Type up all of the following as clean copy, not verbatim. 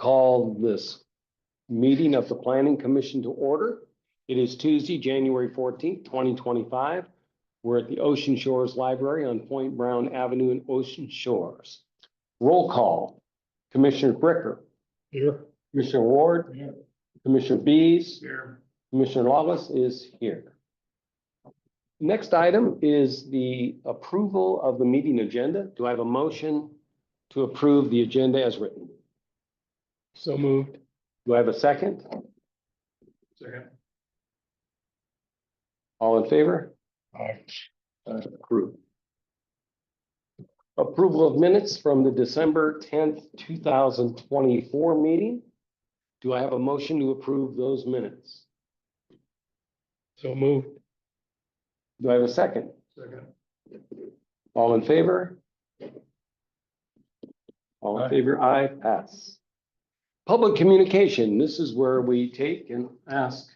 call this meeting of the Planning Commission to order. It is Tuesday, January 14th, 2025. We're at the Ocean Shores Library on Point Brown Avenue in Ocean Shores. Roll call. Commissioner Bricker. Here. Commissioner Ward. Here. Commissioner Bees. Here. Commissioner Lawless is here. Next item is the approval of the meeting agenda. Do I have a motion to approve the agenda as written? So moved. Do I have a second? Second. All in favor? Aye. Approved. Approval of minutes from the December 10th, 2024 meeting. Do I have a motion to approve those minutes? So moved. Do I have a second? Second. All in favor? All in Aye. favor, aye, pass. Public communication, this is where we take and ask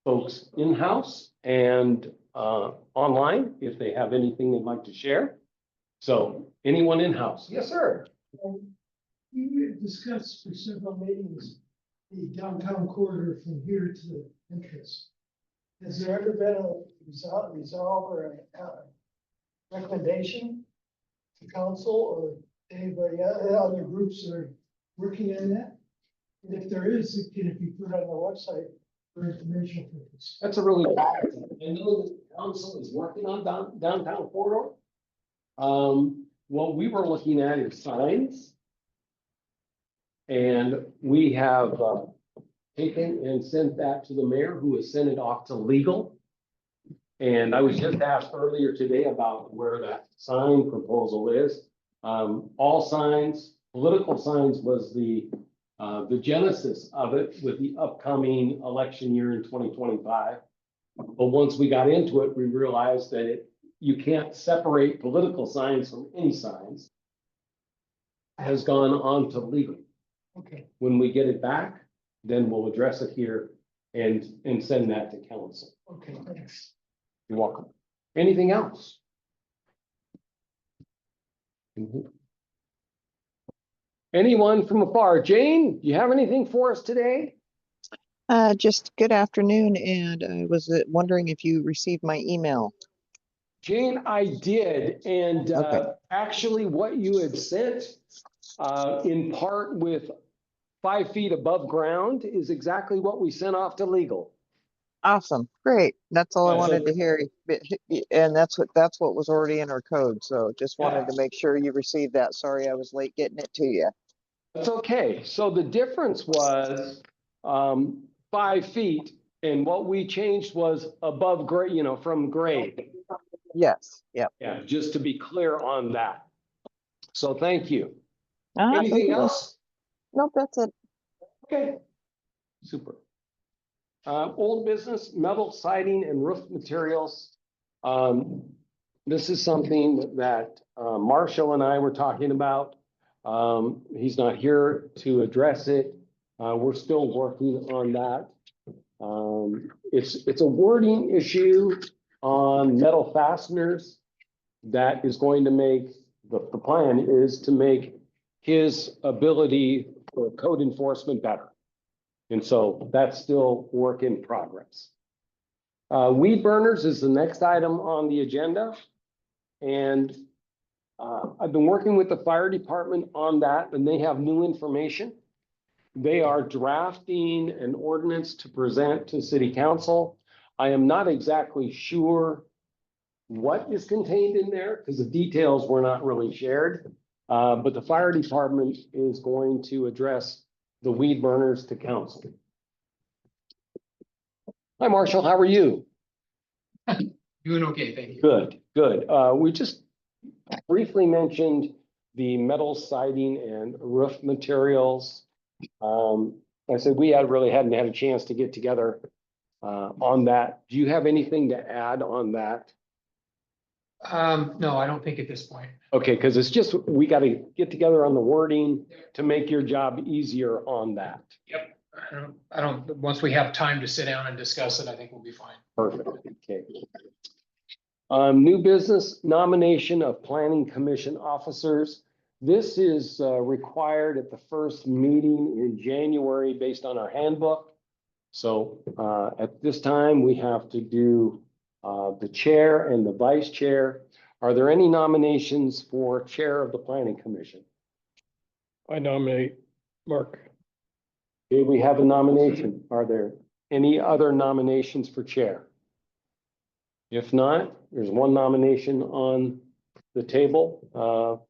folks in-house and online if they have anything they'd like to share. So anyone in-house? Yes, sir. We discussed for several meetings the downtown corridor from here to the entrance. Has there ever been a resolve or a recommendation to council or anybody, other groups that are working on that? And if there is, can it be put on the website for information purposes? That's a really, I know the council is working on downtown corridor. What we were looking at is signs. And we have taken and sent that to the mayor, who has sent it off to legal. And I was just asked earlier today about where that sign proposal is. All signs, political signs was the genesis of it with the upcoming election year in 2025. But once we got into it, we realized that you can't separate political signs from any signs. Has gone on to legal. Okay. When we get it back, then we'll address it here and send that to council. Okay, thanks. You're welcome. Anything else? Anyone from afar? Jane, do you have anything for us today? Just good afternoon, and I was wondering if you received my email. Jane, I did, and Okay. actually what you had sent in part with 5 feet above ground is exactly what we sent off to legal. Awesome, great. That's all I Yeah, so- wanted to hear. And that's what was already in our code, so just wanted Yeah. to make sure you received that. Sorry I was late getting it to you. That's okay. So the difference was 5 feet, and what we changed was above grade, from grade. Yes, yep. Yeah, just to be clear on that. So thank you. Thank Anything you. else? Nope, that's it. Okay. Super. Old business, metal siding and roof materials. This is something that Marshall and I were talking about. He's not here to address it. We're still working on that. It's a wording issue on metal fasteners that is going to make, the plan is to make his ability for code enforcement better. And so that's still work in progress. Weed burners is the next item on the agenda. And I've been working with the fire department on that, and they have new information. They are drafting an ordinance to present to city council. I am not exactly sure what is contained in there because the details were not really shared. But the fire department is going to address the weed burners to council. Hi, Marshall, how are you? Doing okay, thank you. Good, good. We just briefly mentioned the metal siding and roof materials. I said we hadn't had a chance to get together on that. Do you have anything to add on that? No, I don't think at this point. Okay, because it's just, we got to get together on the wording to make your job easier on that. Yep. I don't, once we have time to sit down and discuss it, I think we'll be fine. Perfect, okay. New business nomination of planning commission officers. This is required at the first meeting in January based on our handbook. So at this time, we have to do the chair and the vice chair. Are there any nominations for chair of the planning commission? I nominate Mark. Okay, we have a nomination. Are there any other nominations for chair? If not, there's one nomination on the table.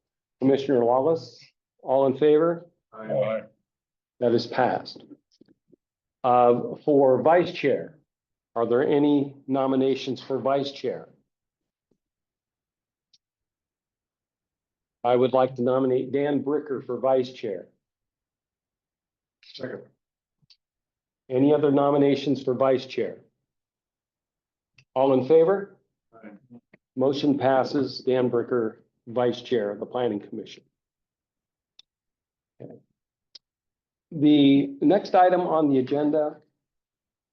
Commissioner Wallace, all in favor? Aye. That is passed. For vice chair, are there any nominations for vice chair? I would like to nominate Dan Bricker for vice chair. Second. Any other nominations for vice chair? All in favor? Motion passes. Dan Bricker, vice chair of the planning commission. Okay. The next item on the agenda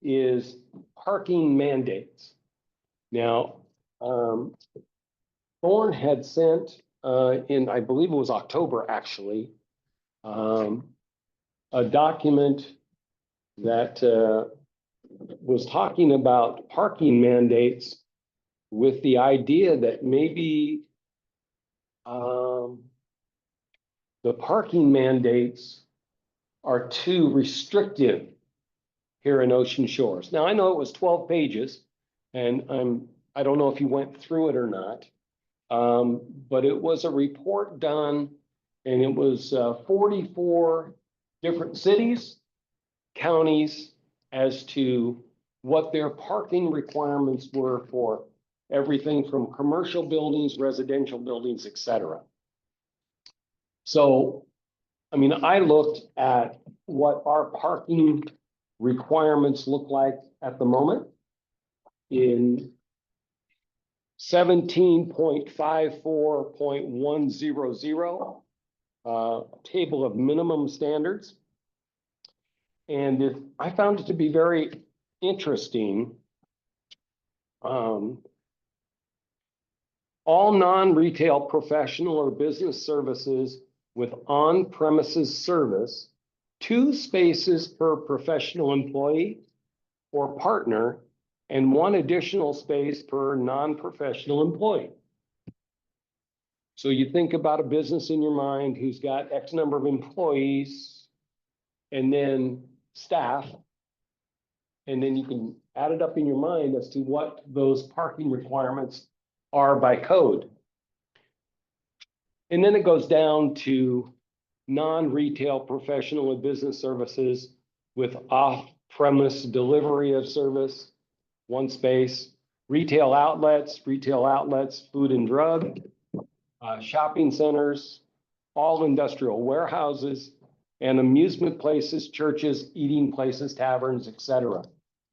is parking mandates. Now, Thorne had sent in, I believe it was October actually, a document that was talking about parking mandates with the idea that maybe the parking mandates are too restrictive here in Ocean Shores. Now, I know it was 12 pages, and I don't know if you went through it or not, but it was a report done, and it was 44 different cities, counties, as to what their parking requirements were for everything from commercial buildings, residential buildings, et cetera. So, I mean, I looked at what our parking requirements look like at the moment in 17.54.100, table of minimum standards. And I found it to be very interesting. All non-retail professional or business services with on-premises service, 2 spaces per professional employee or partner, and 1 additional space per non-professional employee. So you think about a business in your mind who's got X number of employees and then staff, and then you can add it up in your mind as to what those parking requirements are by code. And then it goes down to non-retail professional and business services with off-premise delivery of service, 1 space, retail outlets, food and drug, shopping centers, all industrial warehouses, and amusement places, churches, eating places, taverns, et cetera,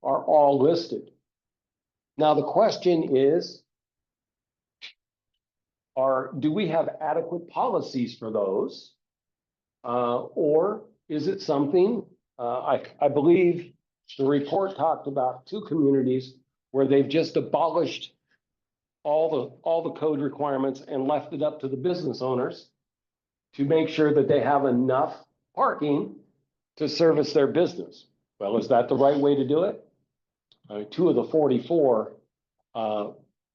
are all listed. Now, the question is, do we have adequate policies for those? Or is it something, I believe the report talked about 2 communities where they've just abolished all the code requirements and left it up to the business owners to make sure that they have enough parking to service their business. Well, is that the right way to do it? 2 of the 44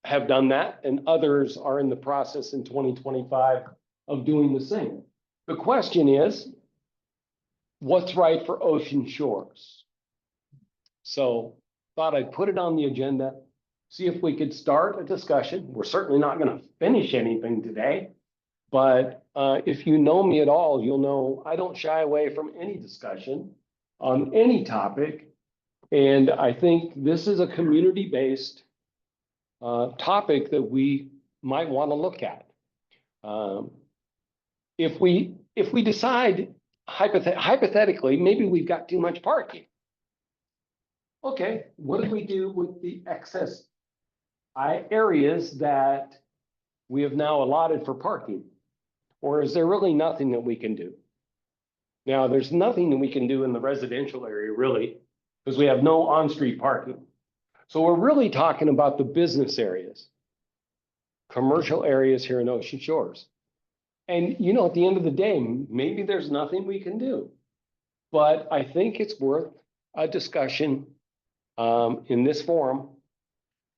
have done that, and others are in the process in 2025 of doing the same. The question is, what's right for Ocean Shores? So thought I'd put it on the agenda, see if we could start a discussion. We're certainly not going to finish anything today, but if you know me at all, you'll know I don't shy away from any discussion on any topic. And I think this is a community-based topic that we might want to look at. If we decide hypothetically, maybe we've got too much parking. Okay, what do we do with the excess areas that we have now allotted for parking? Or is there really nothing that we can do? Now, there's nothing that we can do in the residential area, really, because we have no on-street parking. So we're really talking about the business areas, commercial areas here in Ocean Shores. And you know, at the end of the day, maybe there's nothing we can do. But I think it's worth a discussion in this forum.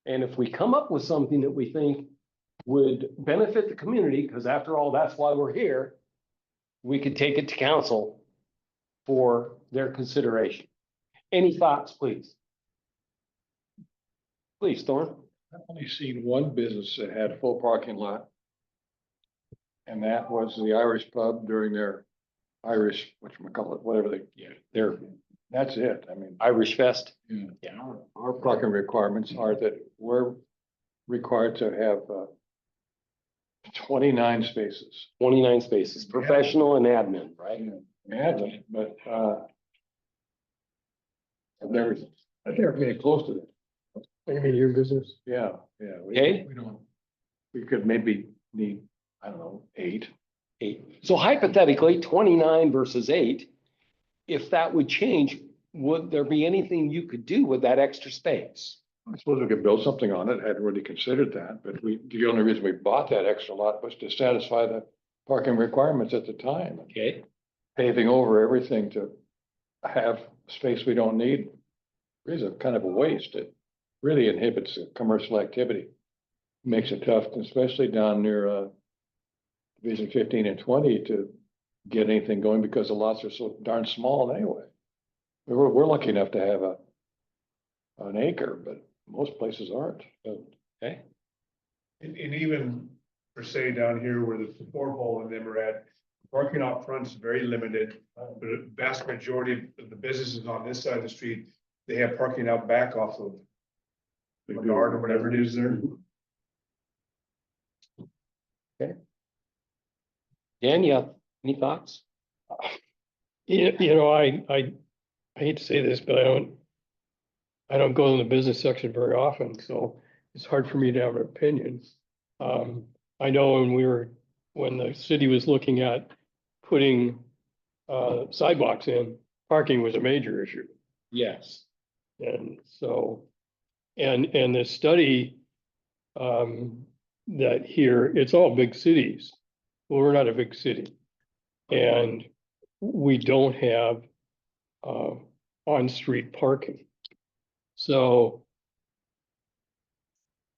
And if we come up with something that we think would benefit the community, because after all, that's why we're here, we could take it to council for their consideration. Any thoughts, please? Please, Thorne. I've only seen one business that had a full parking lot. And that was the Irish pub during their Irish, whatchamacallit, whatever they, They're that's it. I mean, Irish Fest. our parking requirements are that we're required to have 29 spaces. 29 spaces, professional and admin, right? Imagine, but I've never been close to that. I mean, your business. Yeah. Okay. We could maybe need, I don't know, 8. 8. So hypothetically, 29 versus 8, if that would change, would there be anything you could do with that extra space? I suppose we could build something on it. Hadn't really considered that, but the only reason we bought that extra lot was to satisfy the parking requirements at the time. Okay. Paving over everything to have space we don't need is a kind of a waste. It really inhibits commercial activity. Makes it tough, especially down near Division 15 and 20 to get anything going because the lots are so darn small anyway. We're lucky enough to have an acre, but most places aren't. Okay. And even for say down here where the support hole and them are at, parking out front's very limited. But the vast majority of the businesses on this side of the street, they have parking out back off of Menard or whatever it is there. Dan, you have any thoughts? You know, I hate to say this, but I don't go in the business section very often, so it's hard for me to have an opinion. I know when the city was looking at putting sidewalks in, parking was a major issue. Yes. And so, and the study that here, it's all big cities. Well, we're not a big city. And we don't have on-street parking. So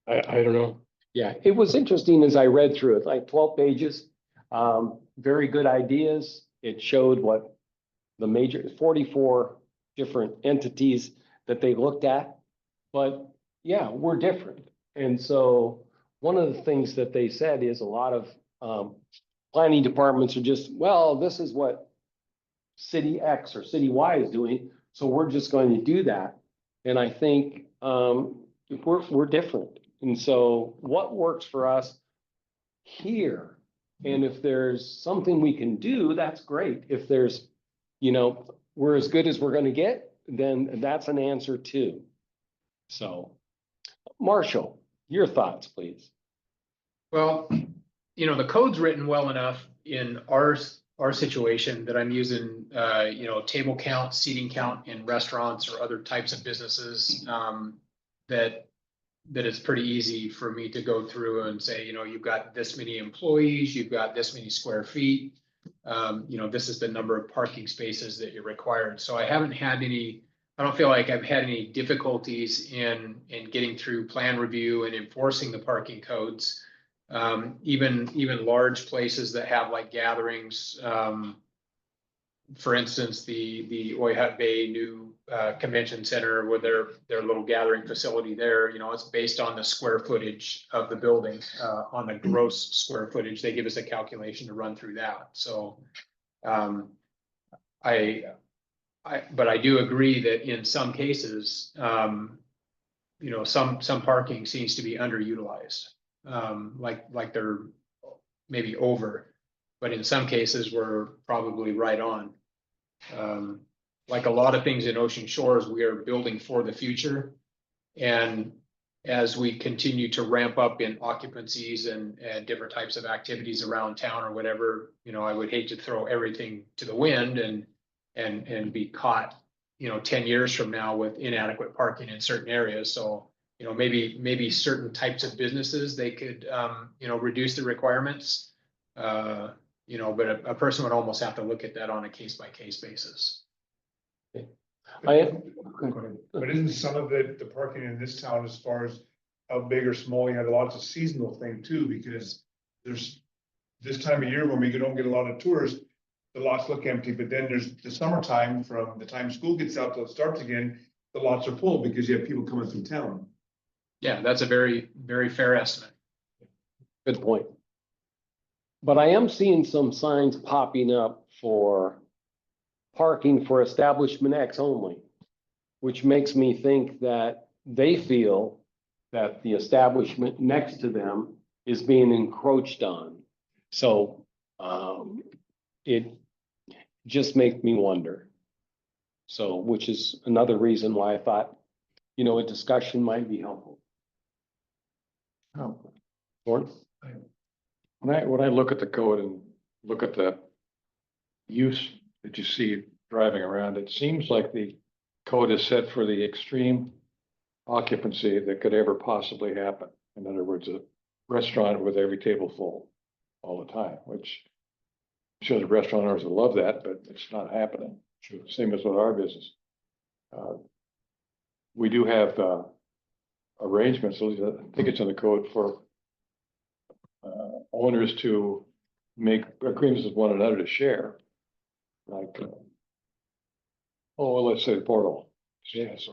I don't know. Yeah, it was interesting as I read through it, like 12 pages, very good ideas. It showed what the major 44 different entities that they looked at. But yeah, we're different. And so one of the things that they said is a lot of planning departments are just, well, this is what city X or city Y is doing, so we're just going to do that. And I think we're different. And so what works for us here, and if there's something we can do, that's great. If there's, you know, we're as good as we're going to get, then that's an answer too. So, Marshall, your thoughts, please. Well, you know, the code's written well enough in our situation that I'm using, you know, table count, seating count in restaurants or other types of businesses, that it's pretty easy for me to go through and say, you know, you've got this many employees, you've got this many square feet. You know, this is the number of parking spaces that you're required. So I haven't had I don't feel like I've had any difficulties in getting through plan review and enforcing the parking codes. Even large places that have like gatherings, for instance, the Oyhut Bay new convention center with their little gathering facility there, you know, it's based on the square footage of the building, on the gross square footage. They give us a calculation to run through that. So but I do agree that in some cases, you know, some parking seems to be underutilized. Like they're maybe over, but in some cases we're probably right on. Like a lot of things in Ocean Shores, we are building for the future. And as we continue to ramp up in occupancies and different types of activities around town or whatever, you know, I would hate to throw everything to the wind and be caught, you know, 10 years from now with inadequate parking in certain areas. So, you know, maybe certain types of businesses, they could, you know, reduce the requirements. you know, but a person would almost have to look at that on a case by case basis. I, But isn't some of the parking in this town as far as how big or small, you have lots of seasonal thing too, because there's this time of year when we don't get a lot of tourists, the lots look empty, but then there's the summertime from the time school gets out till it starts again, the lots are full because you have people coming through town. Yeah, that's a very, very fair estimate. good point. But I am seeing some signs popping up for parking for establishment X only, which makes me think that they feel that the establishment next to them is being encroached on. So, it just makes me wonder. So, which is another reason why I thought, you know, a discussion might be helpful. Oh, Lauren? when I look at the code and look at the use that you see driving around, it seems like the code is set for the extreme occupancy that could ever possibly happen. In other words, a restaurant with every table full all the time, which I'm sure the restaurant owners would love that, but it's not happening. Same as with our business. We do have arrangements, I think it's in the code for owners to make agreements with one another to share. Like, let's say the portal. Yes,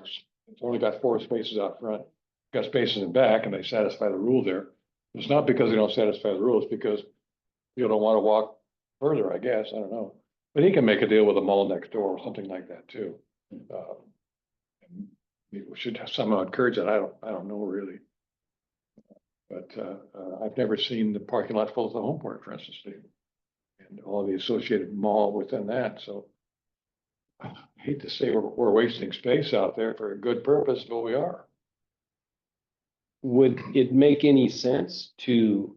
it's only got 4 spaces out front, got spaces in back, and they satisfy the rule there. It's not because they don't satisfy the rules, because people don't want to walk further, I guess, I don't know. But he can make a deal with a mall next door or something like that too. We should somehow encourage that, I don't know really. But I've never seen the parking lot full of the home port, for instance, and all the associated mall within that, so. I hate to say we're wasting space out there for a good purpose, but we are. Would it make any sense to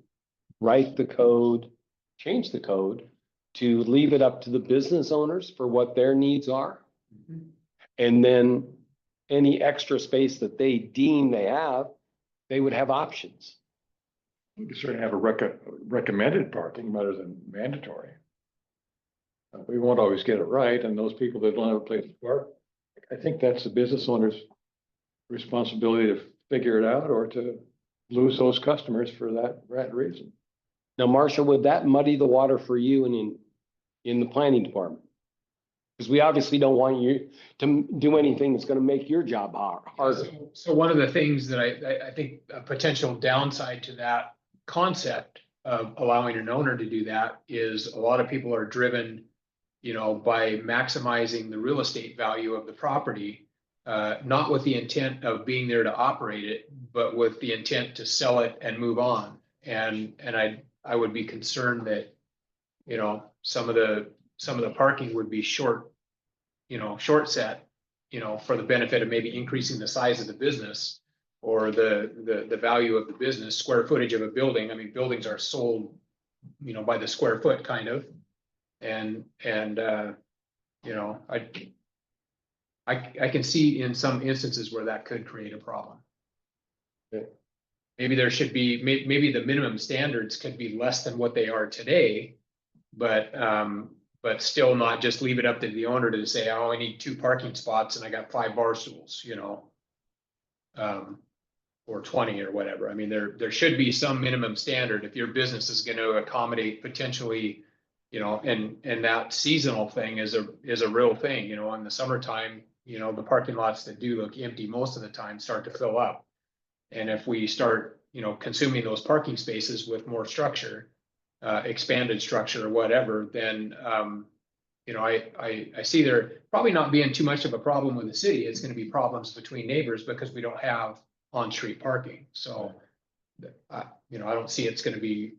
write the code, change the code, to leave it up to the business owners for what their needs are? And then any extra space that they deem they have, they would have options. We could certainly have a recommended parking rather than mandatory. We won't always get it right, and those people that don't have a place to park, I think that's the business owner's responsibility to figure it out or to lose those customers for that reason. Now, Marcia, would that muddy the water for you and in the planning department? Because we obviously don't want you to do anything that's gonna make your job harder. So one of the things that I think a potential downside to that concept of allowing an owner to do that is a lot of people are driven, you know, by maximizing the real estate value of the property, not with the intent of being there to operate it, but with the intent to sell it and move on. And I would be concerned that, you know, some of the parking would be short set, you know, for the benefit of maybe increasing the size of the business or the value of the business, square footage of a building. I mean, buildings are sold, you know, by the square foot kind of. And you know, I can see in some instances where that could create a problem. Okay. Maybe there should be, maybe the minimum standards could be less than what they are today, but still not just leave it up to the owner to say, I only need 2 parking spots and I got 5 bar stools, you know. Or 20 or whatever. I mean, there should be some minimum standard if your business is going to accommodate potentially, you know, and that seasonal thing is a real thing, you know, in the summertime, you know, the parking lots that do look empty most of the time start to fill up. And if we start, you know, consuming those parking spaces with more structure, expanded structure or whatever, then, you know, I see there probably not being too much of a problem with the city. It's going to be problems between neighbors because we don't have on-street parking. So, you know, I don't see it's going to be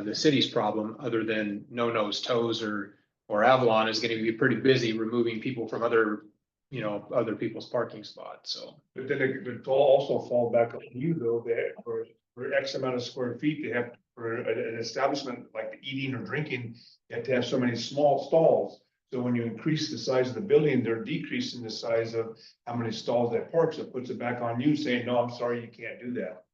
the city's problem, other than No Nose Toes or Avalon is going to be pretty busy removing people from other people's parking spots. So, But then it would also fall back on you though, that for X amount of square feet, they have, for an establishment like eating or drinking, you have to have so many small stalls. So when you increase the size of the building, they're decreasing the size of how many stalls that parks. It puts it back on you saying, no, I'm sorry, you can't do that.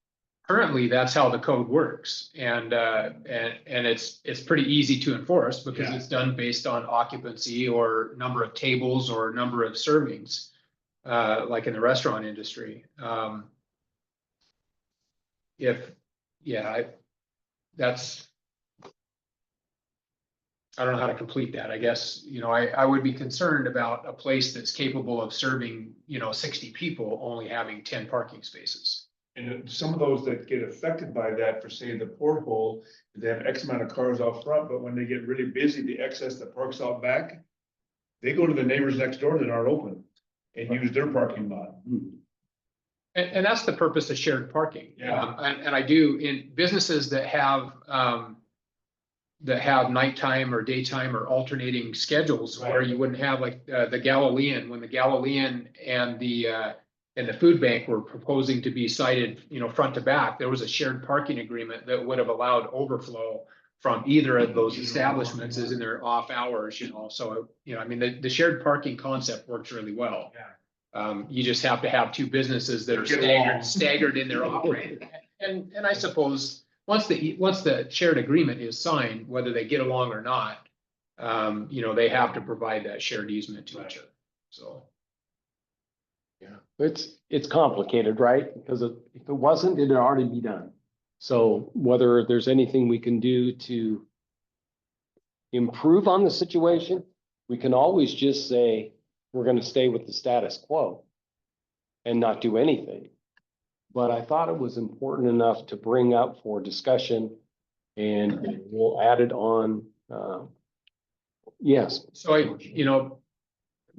currently, that's how the code works. And it's pretty easy to enforce because Yeah. it's done based on occupancy or number of tables or number of servings, like in the restaurant industry. That's, I don't know how to complete that. I guess, I would be concerned about a place that's capable of serving, 60 people only having 10 parking spaces. And some of those that get affected by that, for say the porthole, they have X amount of cars out front, but when they get really busy, the excess that parks out back, they go to the neighbors next door that aren't open and use their parking lot. And that's the purpose of shared parking. Yeah. And I do in businesses that have nighttime or daytime or alternating schedules where Right. you wouldn't have like the Galilean, when the Galilean and the food bank were proposing to be sited, front to back, there was a shared parking agreement that would have allowed overflow from either of those establishments as in their off hours, so, I mean, the shared parking concept works really well. You just have to have two businesses that are Get along. staggered in their operating. And I suppose, once the shared agreement is signed, whether they get along or not, they have to provide that shared easement to each other, so. Yeah, it's complicated, right? Because if it wasn't, it'd already be done. So whether there's anything we can do to improve on the situation, we can always just say, we're gonna stay with the status quo and not do anything. But I thought it was important enough to bring up for discussion, and we'll add it on. Yes, So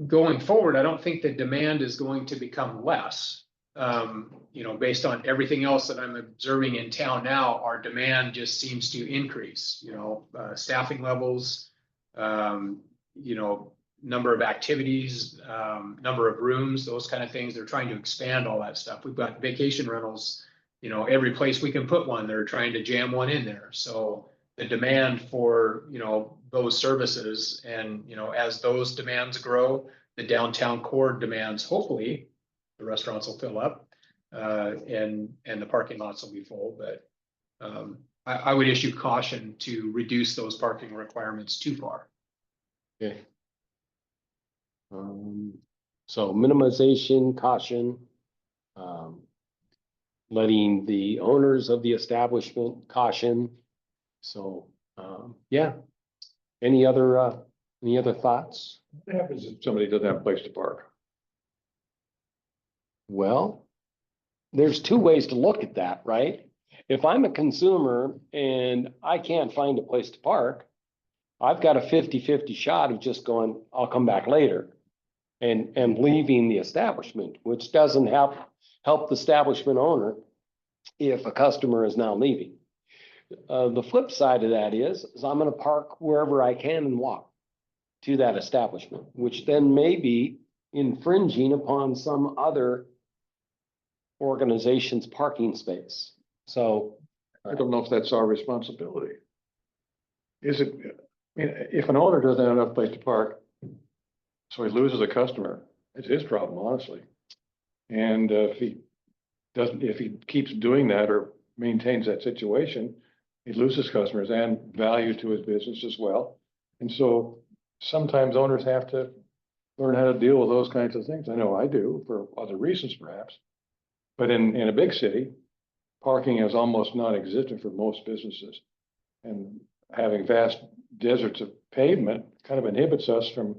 going forward, I don't think the demand is going to become less. Based on everything else that I'm observing in town now, our demand just seems to increase, staffing levels, number of activities, number of rooms, those kind of things. They're trying to expand all that stuff. We've got vacation rentals, every place we can put one, they're trying to jam one in there. So the demand for, those services and, as those demands grow, the downtown core demands, hopefully the restaurants will fill up, and the parking lots will be full, but, I would issue caution to reduce those parking requirements too far. okay. So minimization, caution, letting the owners of the establishment caution. So, yeah. Any other thoughts? What happens if somebody doesn't have a place to park? Well, there's two ways to look at that, right? If I'm a consumer and I can't find a place to park, I've got a 50-50 shot of just going, I'll come back later. And leaving the establishment, which doesn't help the establishment owner if a customer is now leaving. The flip side of that is I'm gonna park wherever I can and walk to that establishment, which then may be infringing upon some other organization's parking space. So I don't know if that's our responsibility. Is it, I mean, if an owner doesn't have enough place to park, so he loses a customer, it's his problem, honestly. And if he keeps doing that or maintains that situation, he loses customers and value to his business as well. And so sometimes owners have to learn how to deal with those kinds of things. I know I do for other reasons perhaps. But in a big city, parking is almost non-existent for most businesses. And having vast deserts of pavement kind of inhibits us from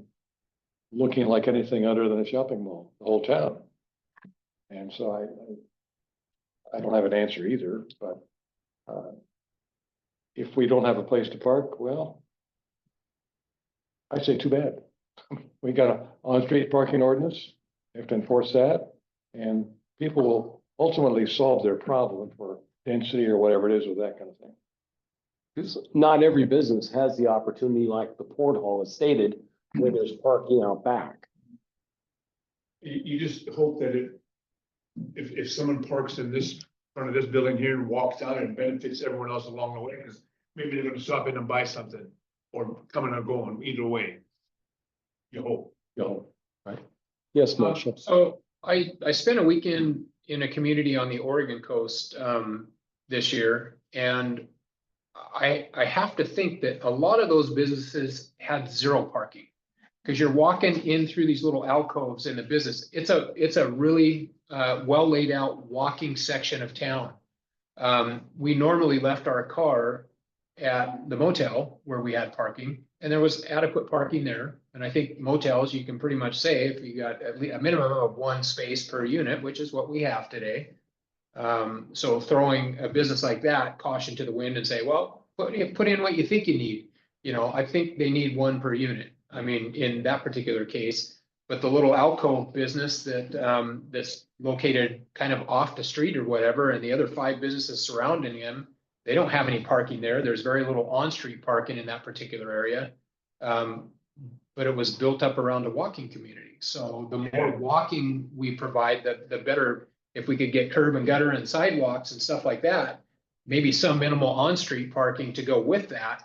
looking like anything other than a shopping mall, the whole town. And so I don't have an answer either, but if we don't have a place to park, well, I say too bad. We got an on-street parking ordinance, we have to enforce that, and people will ultimately solve their problem for density or whatever it is with that kind of thing. because not every business has the opportunity like the Port Hall has stated, where there's parking out back. You just hope that if someone parks in this, front of this building here and walks out, it benefits everyone else along the way, because maybe they're gonna stop in and buy something, or coming or going, either way. You hope. Right? Yes, Marshall. So I spent a weekend in a community on the Oregon coast, this year, and I have to think that a lot of those businesses had zero parking. Cause you're walking in through these little alcoves in the business. It's a really, well laid out walking section of town. We normally left our car at the motel where we had parking, and there was adequate parking there. And I think motels, you can pretty much say if you got at least a minimum of one space per unit, which is what we have today. So throwing a business like that, caution to the wind and say, well, put in what you think you need. You know, I think they need one per unit. I mean, in that particular case, but the little alcove business that, that's located kind of off the street or whatever, and the other 5 businesses surrounding him, they don't have any parking there. There's very little on-street parking in that particular area. But it was built up around a walking community. So the more walking we provide, the better. If we could get curb and gutter and sidewalks and stuff like that, maybe some minimal on-street parking to go with that,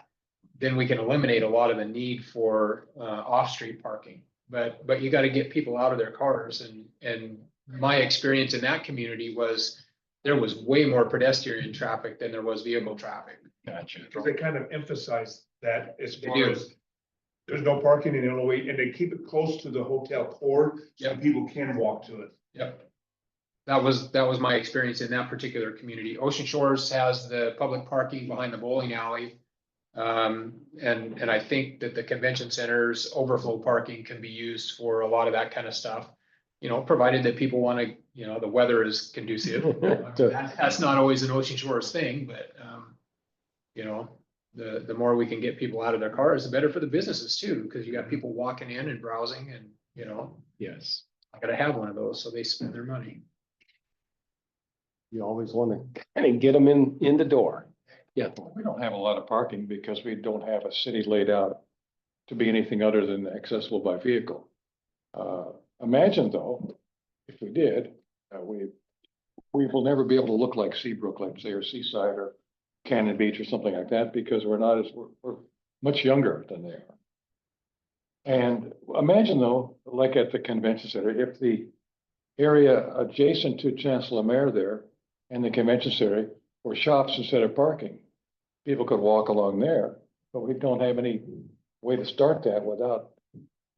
then we can eliminate a lot of the need for off-street parking. But you got to get people out of their cars, and my experience in that community was there was way more pedestrian traffic than there was vehicle traffic. Gotcha. Because they kind of emphasize that as They far do. as there's no parking in the way, and they keep it close to the hotel core, so Yep. people can walk to it. Yep. That was my experience in that particular community. Ocean Shores has the public parking behind the bowling alley. And I think that the convention center's overflow parking can be used for a lot of that kind of stuff. You know, provided that people want to, you know, the weather is conducive. That's not always an Ocean Shores thing, but, you know, the more we can get people out of their cars, the better for the businesses too, because you got people walking in and browsing and, you know, Yes. I gotta have one of those, so they spend their money. You always want to kind of get them in the door. Yeah. We don't have a lot of parking because we don't have a city laid out to be anything other than accessible by vehicle. Imagine though, if we did, we will never be able to look like Seabrook, like say, or Seaside or Cannon Beach or something like that, because we're much younger than they are. And imagine though, like at the convention center, if the area adjacent to Chancellor Mayor there and the convention center were shops instead of parking, people could walk along there, but we don't have any way to start that without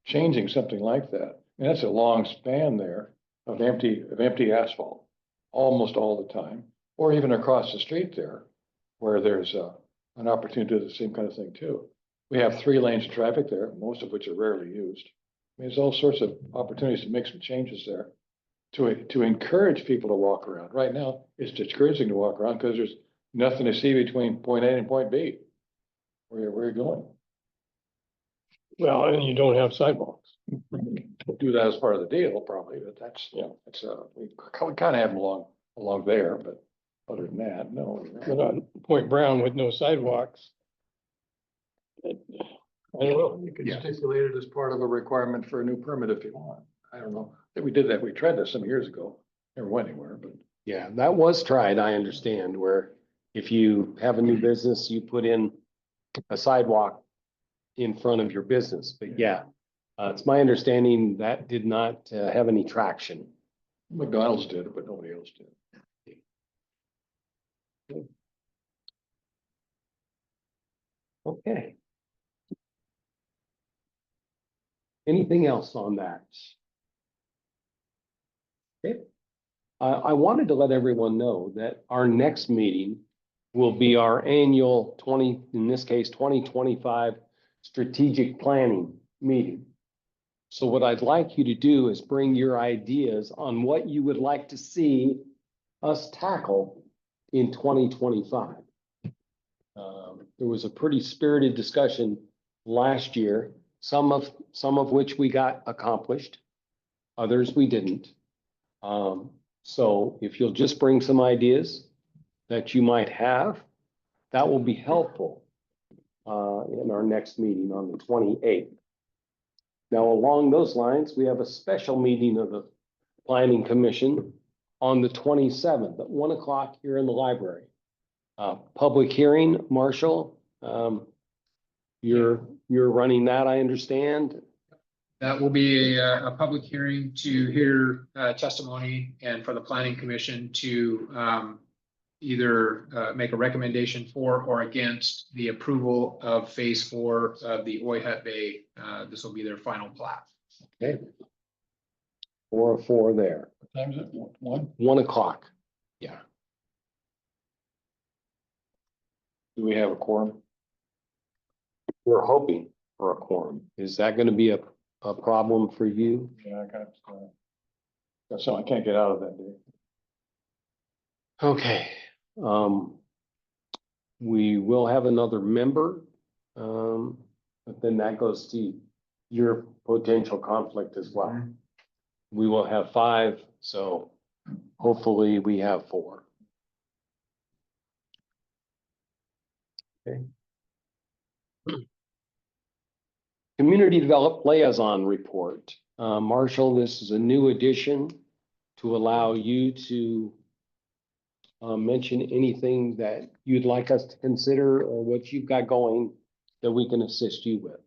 changing something like that. And that's a long span there of empty asphalt, almost all the time, or even across the street there, where there's an opportunity to do the same kind of thing too. We have 3 lanes of traffic there, most of which are rarely used. I mean, there's all sorts of opportunities to make some changes there to encourage people to walk around. Right now, it's discouraging to walk around because there's nothing to see between point A and point B. Where you're going. Well, and you don't have sidewalks. We'll do that as part of the deal, probably, but that's, you know, it's, we kind of have them along there, but other than that, no. But on Point Brown with no sidewalks. I don't know. You could Yeah. stipulate it as part of a requirement for a new permit if you want. I don't know. I think we did that. We tried that some years ago. Never went anywhere, but. Yeah, that was tried, I understand, where if you have a new business, you put in a sidewalk in front of your business, but yeah. It's my understanding that did not have any traction. McDonald's did it, but nobody else did. Okay. Anything else on that? Okay. I wanted to let everyone know that our next meeting will be our annual in this case, 2025 strategic planning meeting. So what I'd like you to do is bring your ideas on what you would like to see us tackle in 2025. There was a pretty spirited discussion last year, some of which we got accomplished, others we didn't. So if you'll just bring some ideas that you might have, that will be helpful in our next meeting on the 28th. Now, along those lines, we have a special meeting of the Planning Commission on the 27th at 1 o'clock here in the library. Public hearing, Marshall, you're running that, I understand. That will be a public hearing to hear testimony and for the planning commission to either make a recommendation for or against the approval of phase 4 of the Oyhut Bay. This will be their final plat. Okay. 4 there, What time is it? 1? 1 o'clock. Yeah. Do we have a quorum? We're hoping for a quorum. Is that gonna be a problem for you? Yeah, got something I can't get out of that day. Okay, we will have another member. But then that goes to your potential conflict as well. We will have 5, so hopefully we have 4. Okay. Community Develop Liaison Report. Marshall, this is a new addition to allow you to mention anything that you'd like us to consider or what you've got going that we can assist you with.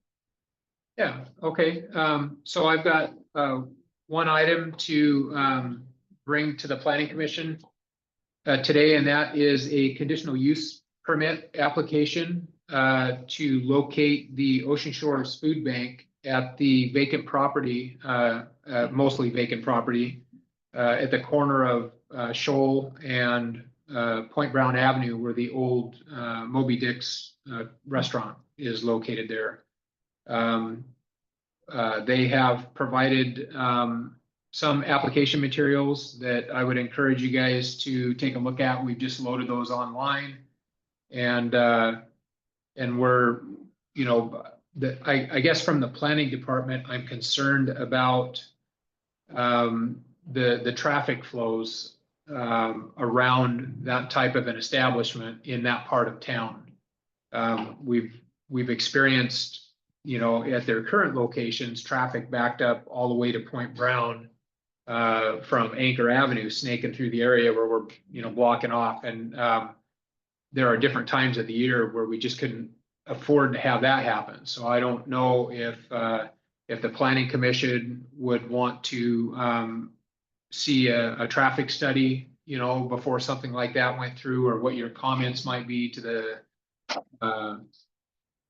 Yeah, okay. So I've got one item to bring to the Planning Commission today, and that is a conditional use permit application to locate the Ocean Shores Food Bank at the vacant property, mostly vacant property, at the corner of Shoal and Point Brown Avenue, where the old Moby Dick's restaurant is located there. They have provided some application materials that I would encourage you guys to take a look at. We've just loaded those online. And we're, you know, I guess from the planning department, I'm concerned about the traffic flows around that type of an establishment in that part of town. We've experienced, you know, at their current locations, traffic backed up all the way to Point Brown from Anchor Avenue, snaking through the area where we're, you know, blocking off. And there are different times of the year where we just couldn't afford to have that happen. So I don't know if the Planning Commission would want to see a traffic study, you know, before something like that went through, or what your comments might be to the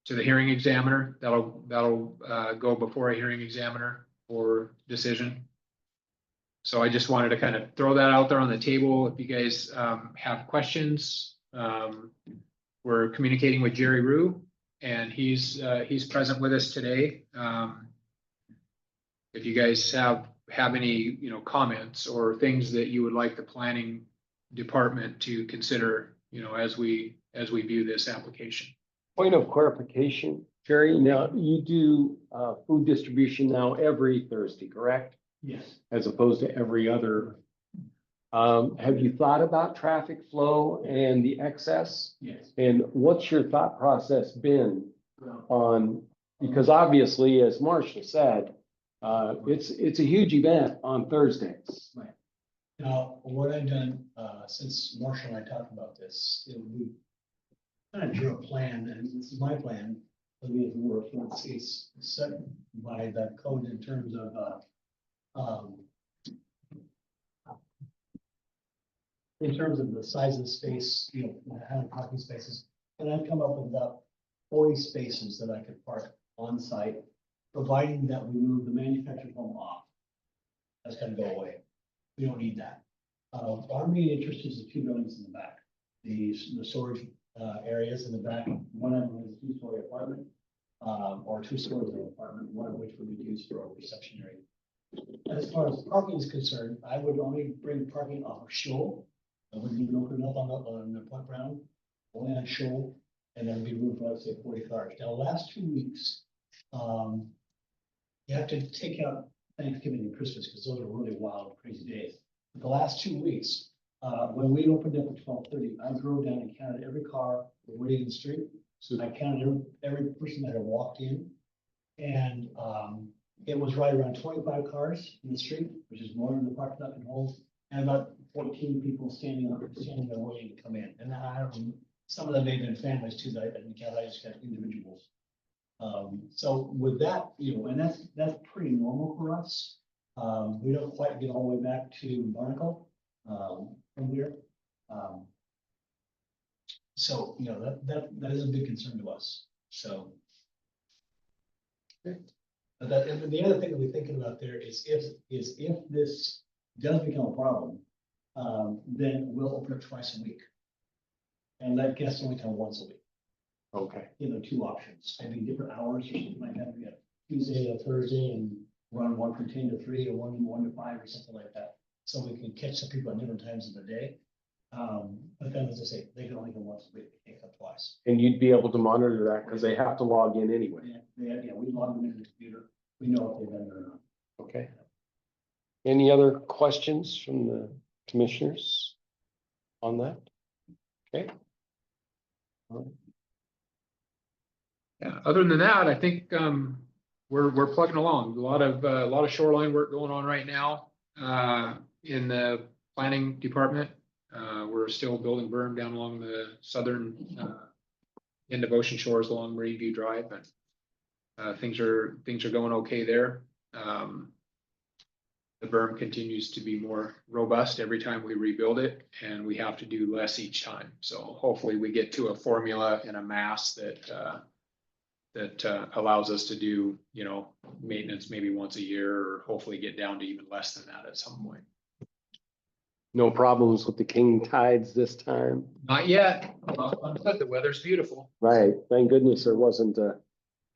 hearing examiner. That'll go before a hearing examiner for decision. So I just wanted to kind of throw that out there on the table. If you guys have questions, we're communicating with Jerry Rue, and he's present with us today. If you guys have any, you know, comments or things that you would like the planning department to consider, you know, as we view this application. Point of clarification, Jerry, now you do food distribution now every Thursday, correct? Yes, As opposed to every other. Have you thought about traffic flow and the excess? yes. And what's your thought process been Well, on, because obviously, as Marcia said, it's a huge event on Thursdays. now, what I've done, since Marshall and I talked about this, we kind of drew a plan, and this is my plan. Let me work, it's set by the code in terms of, in terms of the size of the space, you know, how many parking spaces, and I've come up with about 40 spaces that I could park on site, providing that we move the manufactured home off. That's gonna go away. We don't need that. Our main interest is the 2 buildings in the back, the storage areas in the back. One of them is a 2-story apartment, or 2 stories of an apartment, one of which would be used for a reception area. As far as parking is concerned, I would only bring parking off of Shoal. I wouldn't even open it up on the Point Brown, only on Shoal, and then be room for, let's say, 40 cars. Now, the last 2 weeks, you have to take out Thanksgiving and Christmas, because those are really wild, crazy days. But the last 2 weeks, when we opened up at 12:30, I drove down and counted every car waiting in the street. So I counted every person that had walked in. And it was right around 25 cars in the street, which is more than the parking lot can hold, and about 14 people standing there waiting to come in. And I don't, some of them may have been families too, that I didn't count, I just got individuals. So with that, you know, and that's pretty normal for us. We don't quite get all the way back to Barnacle from here. So, you know, that is a big concern to us, so. But that, and the other thing that we're thinking about there is if this does become a problem, then we'll open it twice a week. And let guests only come once a week, Okay. you know, 2 options, maybe different hours or something like that. We got Tuesday to Thursday and run one from 10 to 3 or one to 5 or something like that. So we can catch some people at different times of the day. But then, as I say, they can only come once a week, they can't come twice. And you'd be able to monitor that because they have to log in anyway. Yeah, we log them into the computer, we know if they've been there or not. Okay. Any other questions from the commissioners on that? Okay. Yeah, other than that, I think, we're plugging along. A lot of shoreline work going on right now, in the planning department. We're still building berm down along the southern, end of Ocean Shores along Marine View Drive, and things are going okay there. The berm continues to be more robust every time we rebuild it, and we have to do less each time. So hopefully we get to a formula and a mass that allows us to do, you know, maintenance maybe once a year, or hopefully get down to even less than that at some point. No problems with the king tides this time? Not yet. The weather's beautiful. Right. Thank goodness there wasn't a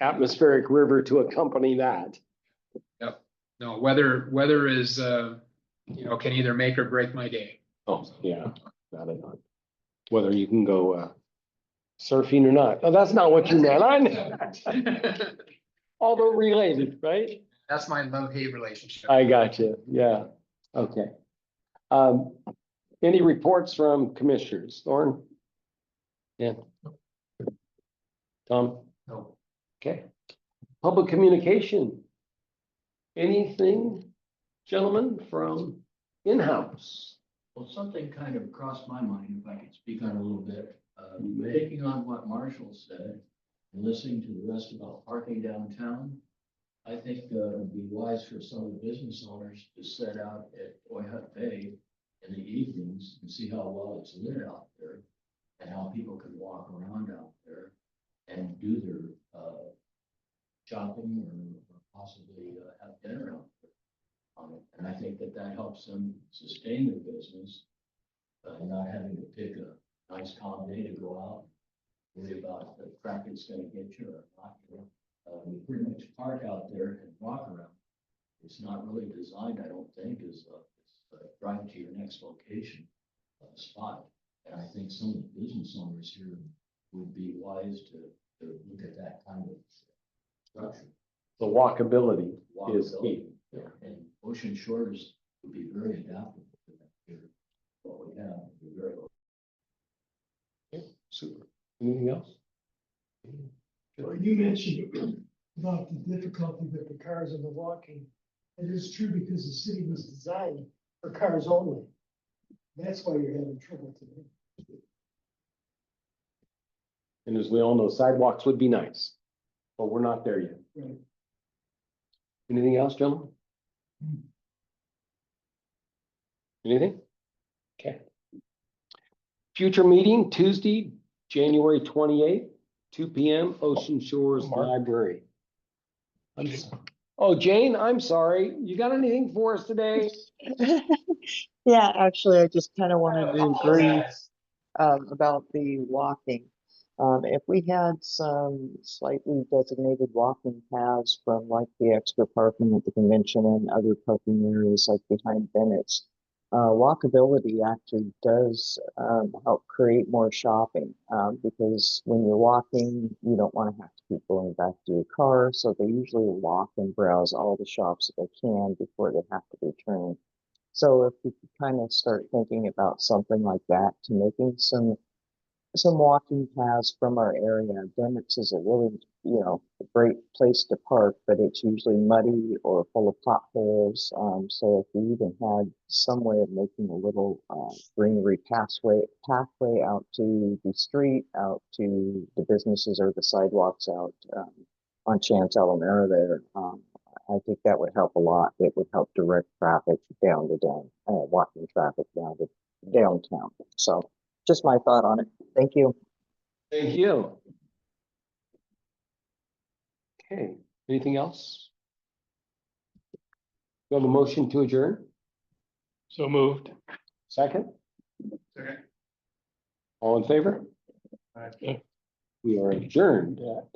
atmospheric river to accompany that. No, weather is, you know, can either make or break my day. Oh, yeah, got it. Whether you can go surfing or not. No, that's not what you meant. I know. Although related, right? That's my love-hate relationship. I got you. Yeah. Okay. Any reports from commissioners? Thorne? Yeah. Tom? No. Okay. Public communication. Anything, gentlemen, from in-house? Well, something kind of crossed my mind, if I could speak on it a little bit, taking on what Marshall said and listening to the rest about parking downtown. I think it would be wise for some of the business owners to set out at Oyhut Bay in the evenings and see how well it's lit out there and how people can walk around out there and do their shopping or possibly have dinner out there. And I think that helps them sustain their business, not having to pick a nice calm day to go out, worry about the traffic's gonna get you or not. You pretty much park out there and walk around. It's not really designed, I don't think, as a drive to your next location spot. And I think some of the business owners here would be wise to look at that kind of structure. The walkability is key. And Ocean Shores would be very adaptable to that here. What we have would be very. Okay, super. Anything else? Well, you mentioned about the difficulty with the cars and the walking. It is true because the city was designed for cars only. That's why you're having trouble today. And as we all know, sidewalks would be nice, but we're not there yet. Right. Anything else, gentlemen? Anything? Okay. Future meeting Tuesday, January 28th, 2 p.m., Ocean Shores Mark. Library. Oh, Jane, I'm sorry. You got anything for us today? Yeah, actually, I just kind of wanted to agree about the walking. If we had some slightly designated walking paths from like the extra parking at the convention and other parking areas like behind Bennett's, walkability actually does help create more shopping because when you're walking, you don't want to have to keep going back to your car. So they usually walk and browse all the shops that they can before they have to return. So if we could kind of start thinking about something like that to making some walking paths from our area. Bennett's is a really, a great place to park, but it's usually muddy or full of potholes. So if we even had some way of making a little greenery pathway out to the street, out to the businesses or the sidewalks out on Chantel and Alamera there, I think that would help a lot. It would help direct traffic walking traffic down to downtown. So just my thought on it. Thank you. Thank you. Okay, anything else? We have a motion to adjourn, So moved. second, Okay. all in favor? All right. We are adjourned at